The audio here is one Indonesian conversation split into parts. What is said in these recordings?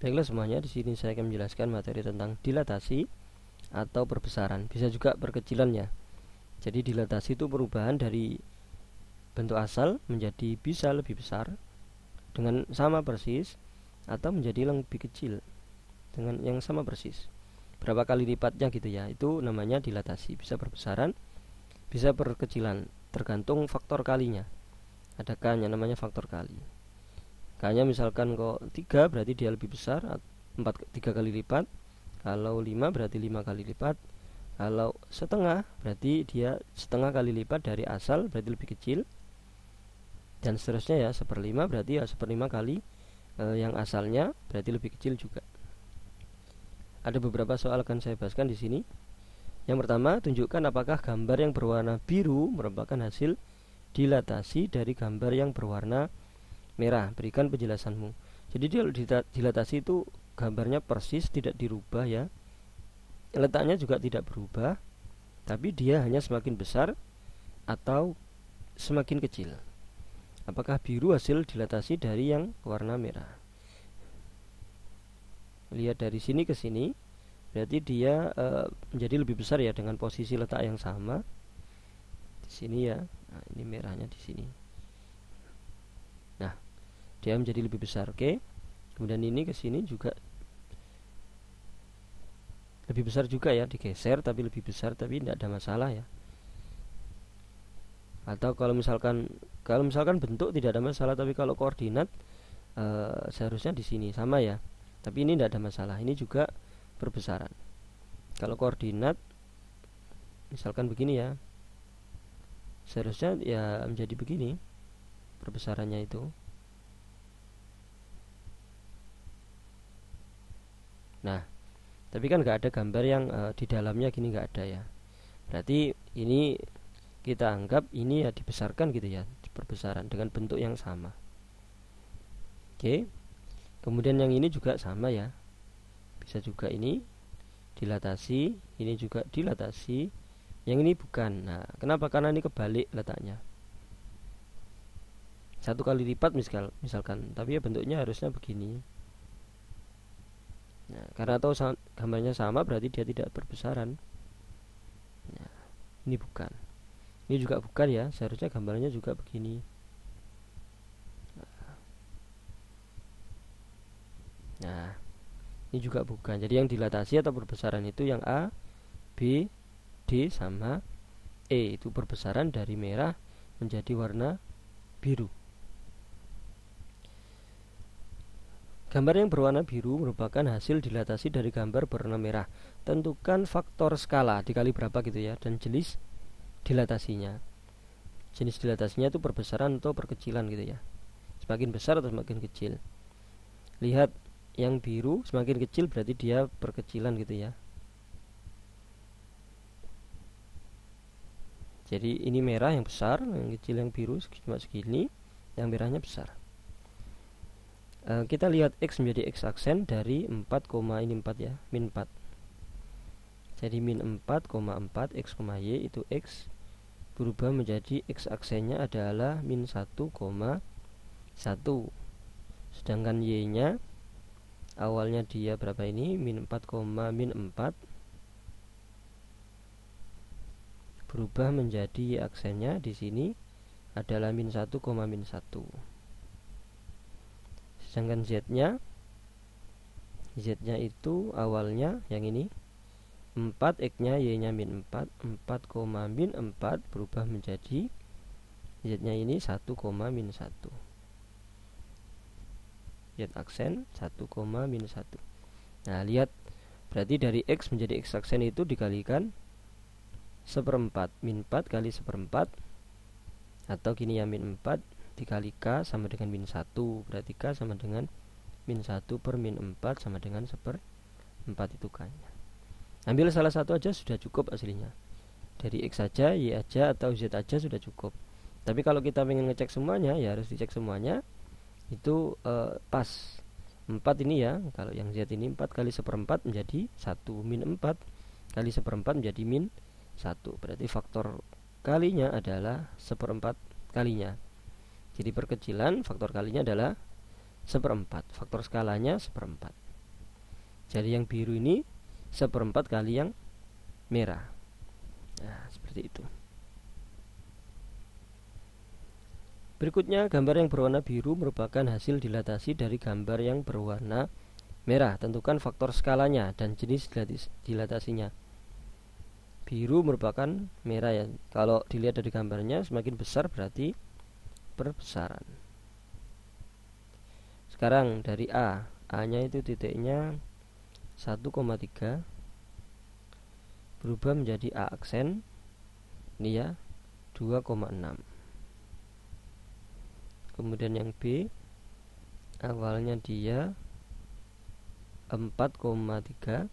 Baiklah semuanya, di sini saya akan menjelaskan materi tentang dilatasi atau perbesaran. Bisa juga perkecilannya. Jadi dilatasi itu perubahan dari bentuk asal menjadi bisa lebih besar dengan sama persis, atau menjadi lebih kecil dengan yang sama persis. Berapa kali lipatnya gitu ya. Itu namanya dilatasi. Bisa perbesaran, bisa perkecilan, tergantung faktor kalinya. Ada K-nya, namanya faktor kali. K-nya misalkan kok 3 berarti dia lebih besar, 3 kali lipat. Kalau 5 berarti 5 kali lipat. Kalau setengah berarti dia setengah kali lipat dari asal, berarti lebih kecil. Dan seterusnya ya, 1/5 berarti ya 1/5 kali yang asalnya, berarti lebih kecil juga. Ada beberapa soal akan saya bahaskan di sini. Yang pertama, tunjukkan apakah gambar yang berwarna biru merupakan hasil dilatasi dari gambar yang berwarna merah. Berikan penjelasanmu. Jadi dilatasi itu gambarnya persis, tidak dirubah ya. Letaknya juga tidak berubah, tapi dia hanya semakin besar atau semakin kecil. Apakah biru hasil dilatasi dari yang warna merah? Lihat dari sini ke sini, berarti dia menjadi lebih besar ya dengan posisi letak yang sama. Di sini ya. Nah, ini merahnya di sini. Nah, dia menjadi lebih besar, oke. Kemudian ini ke sini juga lebih besar juga ya, digeser tapi lebih besar, tapi tidak ada masalah ya. Atau kalau misalkan bentuk tidak ada masalah, tapi kalau koordinat seharusnya di sini sama ya. Tapi ini tidak ada masalah. Ini juga perbesaran. Kalau koordinat misalkan begini ya, seharusnya ya menjadi begini perbesarannya itu. Nah, tapi kan nggak ada gambar yang di dalamnya gini, nggak ada ya. Berarti ini kita anggap ini ya dibesarkan gitu ya, perbesaran dengan bentuk yang sama. Oke. Kemudian yang ini juga sama ya. Bisa juga ini dilatasi, ini juga dilatasi. Yang ini bukan. Nah, kenapa? Karena ini kebalik letaknya. 1 kali lipat misalkan, tapi ya bentuknya harusnya begini. Nah, karena tahu gambarnya sama berarti dia tidak perbesaran. Nah, ini bukan. Ini juga bukan ya, seharusnya gambarnya juga begini. Nah, ini juga bukan. Jadi yang dilatasi atau perbesaran itu yang A, B, D sama E. Itu perbesaran dari merah menjadi warna biru. Gambar yang berwarna biru merupakan hasil dilatasi dari gambar berwarna merah. Tentukan faktor skala dikali berapa gitu ya, dan jenis dilatasinya. Jenis dilatasinya itu perbesaran atau perkecilan gitu ya. Semakin besar atau semakin kecil. Lihat yang biru semakin kecil berarti dia perkecilan gitu ya. Jadi ini merah yang besar, yang kecil yang biru cuma segini, yang merahnya besar. Kita lihat X menjadi X aksen dari 4, ini 4 ya, min 4. Jadi min 4,4 X, Y itu X berubah menjadi X aksennya adalah min 1,1. Sedangkan Y nya awalnya dia berapa ini? Min 4, min 4 berubah menjadi Y aksennya di sini adalah min 1, min 1. Sedangkan Z nya itu awalnya yang ini 4, X nya, Y nya min 4, min 4 berubah menjadi Z nya ini 1, min 1. Z aksen 1, min 1. Nah, lihat berarti dari X menjadi X aksen itu dikalikan 1/4, min 4 kali 1/4, atau gini ya, min 4 dikali K sama dengan min 1, berarti K sama dengan min 1 per min 4 sama dengan 1/4 itu K nya. Ambil salah satu aja sudah cukup aslinya. Dari X saja, Y aja, atau Z aja sudah cukup. Tapi kalau kita ingin ngecek semuanya, ya harus dicek semuanya itu pas 4 ini ya. Kalau yang Z ini 4 kali 1/4 menjadi 1, min 4 kali 1/4 menjadi min 1. Berarti faktor kalinya adalah 1/4 kalinya. Jadi perkecilan faktor kalinya adalah 1/4, faktor skalanya 1/4. Jadi yang biru ini 1/4 kali yang merah. Nah, seperti itu. Berikutnya, gambar yang berwarna biru merupakan hasil dilatasi dari gambar yang berwarna merah. Tentukan faktor skalanya dan jenis dilatasinya. Biru merupakan merah ya. Kalau dilihat dari gambarnya, semakin besar berarti perbesaran. Sekarang dari A. A-nya itu titiknya 1,3 berubah menjadi A aksen. Ini ya, 2,6. Kemudian yang B, awalnya dia 4,3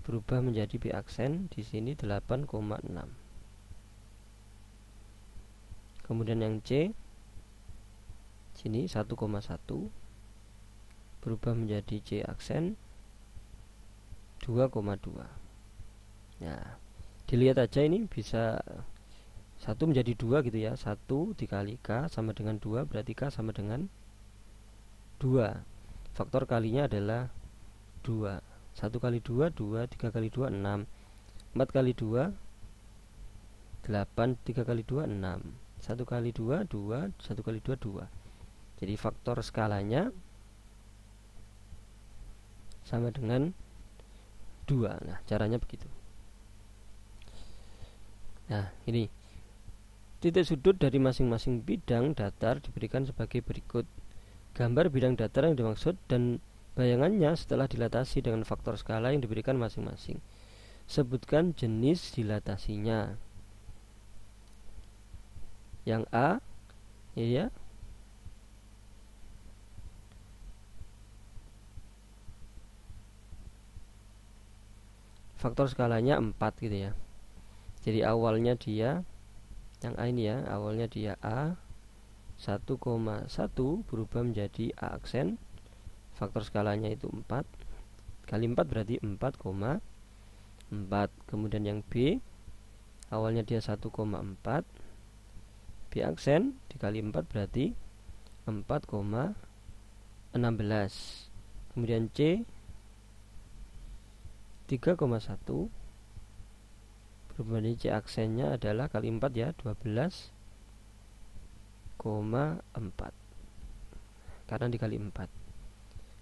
berubah menjadi B aksen, di sini 8,6. Kemudian yang C, sini 1,1 berubah menjadi C aksen 2,2. Nah, dilihat aja ini bisa 1 menjadi 2 gitu ya. 1 dikali K sama dengan 2, berarti K sama dengan 2. Faktor kalinya adalah 2. 1 kali 2, 2, 3 kali 2, 6. 4 kali 2, 8, 3 kali 2, 6. 1 kali 2, 2, 1 kali 2, 2. Jadi faktor skalanya sama dengan 2. Nah, caranya begitu. Nah, ini titik sudut dari masing-masing bidang datar diberikan sebagai berikut. Gambar bidang datar yang dimaksud dan bayangannya setelah dilatasi dengan faktor skala yang diberikan masing-masing. Sebutkan jenis dilatasinya. Yang A, ya, faktor skalanya 4 gitu ya. Jadi awalnya dia, yang A ini ya, awalnya dia A 1,1 berubah menjadi A aksen. Faktor skalanya itu 4 kali 4 berarti 4,4. Kemudian yang B, awalnya dia 1,4, B aksen dikali 4 berarti 4,16. Kemudian C 3,1 berubah menjadi C aksennya adalah kali 4 ya, 12,4 karena dikali 4.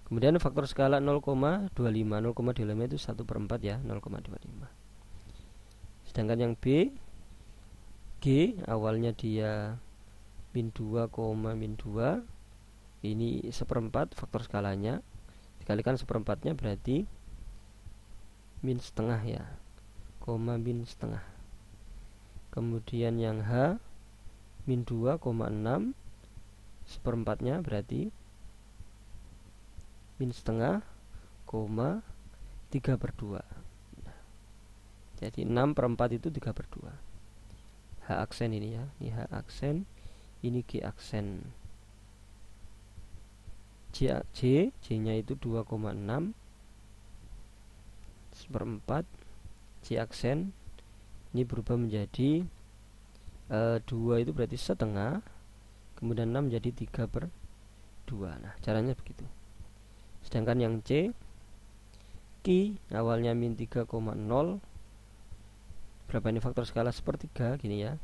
Kemudian faktor skala 0,25. 0,25 itu 1/4 ya, 0,25. Sedangkan yang B, G awalnya dia min 2, min 2. Ini 1/4 faktor skalanya. Dikalikan 1/4-nya berarti min setengah ya, min setengah. Kemudian yang H min 2,6, 1/4-nya berarti min setengah, 3/2. Nah, jadi 6/4 itu 3/2. H aksen ini ya, ini H aksen, ini G aksen. J-nya itu 2,6 1/4. C aksen ini berubah menjadi 2 itu berarti setengah, kemudian 6 menjadi 3/2. Nah, caranya begitu. Sedangkan yang C, Q awalnya min 3,0, berapa ini faktor skala 1/3 gini ya.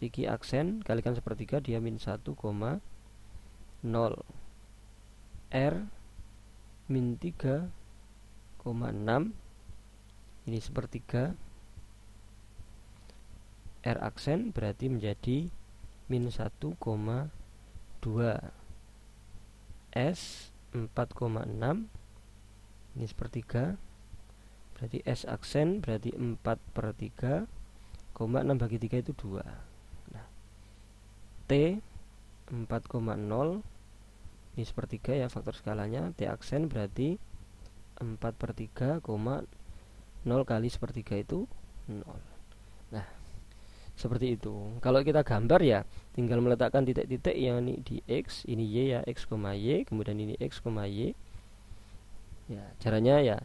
Q aksen kalikan 1/3 dia min 1,0. R min 3,6 ini 1/3. R aksen berarti menjadi min 1,2. S 4,6 ini 1/3, berarti S aksen berarti 4/3, 6 bagi 3 itu 2. Nah, T 4,0 ini 1/3 ya faktor skalanya. T aksen berarti 4/3, 0 kali 1/3 itu 0. Nah, seperti itu. Kalau kita gambar ya tinggal meletakkan titik-titik yang ini di X, ini Y ya, X, Y, kemudian ini X, Y. Ya, caranya ya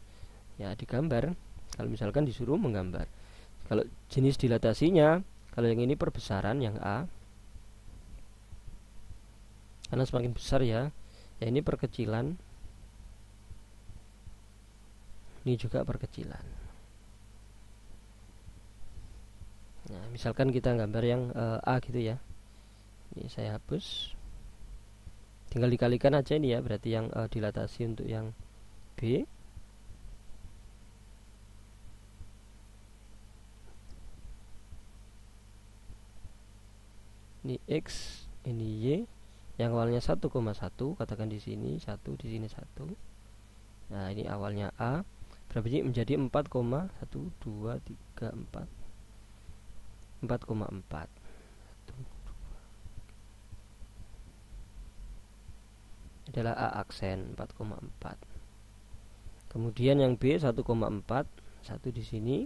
digambar. Kalau misalkan disuruh menggambar. Kalau jenis dilatasinya, kalau yang ini perbesaran yang A, karena semakin besar ya, ini perkecilan. ini juga perkecilan. Nah, misalkan kita gambar yang A gitu ya. Ini saya hapus. Tinggal dikalikan aja ini ya, berarti yang dilatasi untuk yang B. Ini X, ini Y. Yang awalnya 1,1, katakan di sini 1, di sini 1. Nah, ini awalnya A. Berarti menjadi 4,1 2 3 4. 4,4. Adalah A aksen 4,4. Kemudian yang B 1,4, 1 di sini,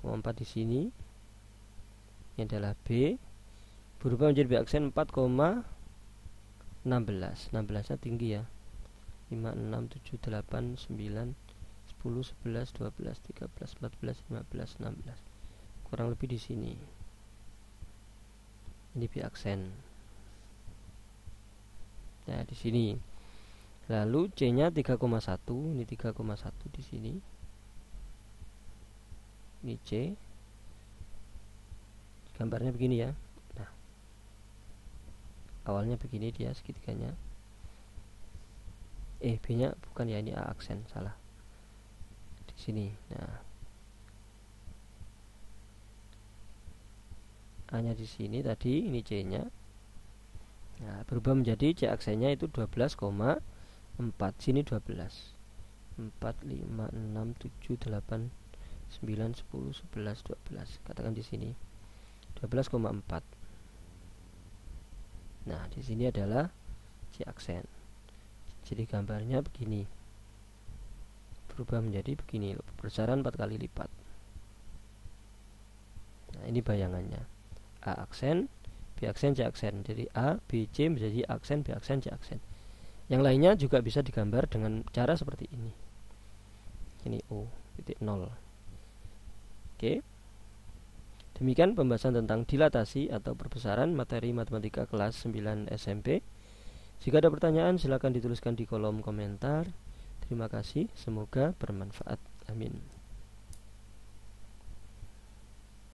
4 di sini. Ini adalah B. Berubah menjadi B aksen 4,16. 16-nya tinggi ya. 5 6 7 8 9 10 11 12 13 14 15 16. Kurang lebih di sini. Ini B aksen. Nah, di sini. Lalu C-nya 3,1, ini 3,1 di sini. Ini C. Gambarnya begini ya. Nah, awalnya begini dia segitiganya. B-nya bukan ya, ini A aksen, salah. Di sini. Nah, A-nya di sini tadi, ini C-nya. Nah, berubah menjadi C aksennya itu 12,4. Sini 12. 4 5 6 7 8 9 10 11 12. Katakan di sini 12,4. Nah, di sini adalah C aksen. Jadi gambarnya begini. Berubah menjadi begini, besaran 4 kali lipat. Nah, ini bayangannya. A aksen, B aksen, C aksen. Jadi A, B, C menjadi aksen, B aksen, C aksen. Yang lainnya juga bisa digambar dengan cara seperti ini. Ini O, titik 0. Oke. Demikian pembahasan tentang dilatasi atau perbesaran materi matematika kelas 9 SMP. Jika ada pertanyaan silakan dituliskan di kolom komentar. Terima kasih, semoga bermanfaat. Amin.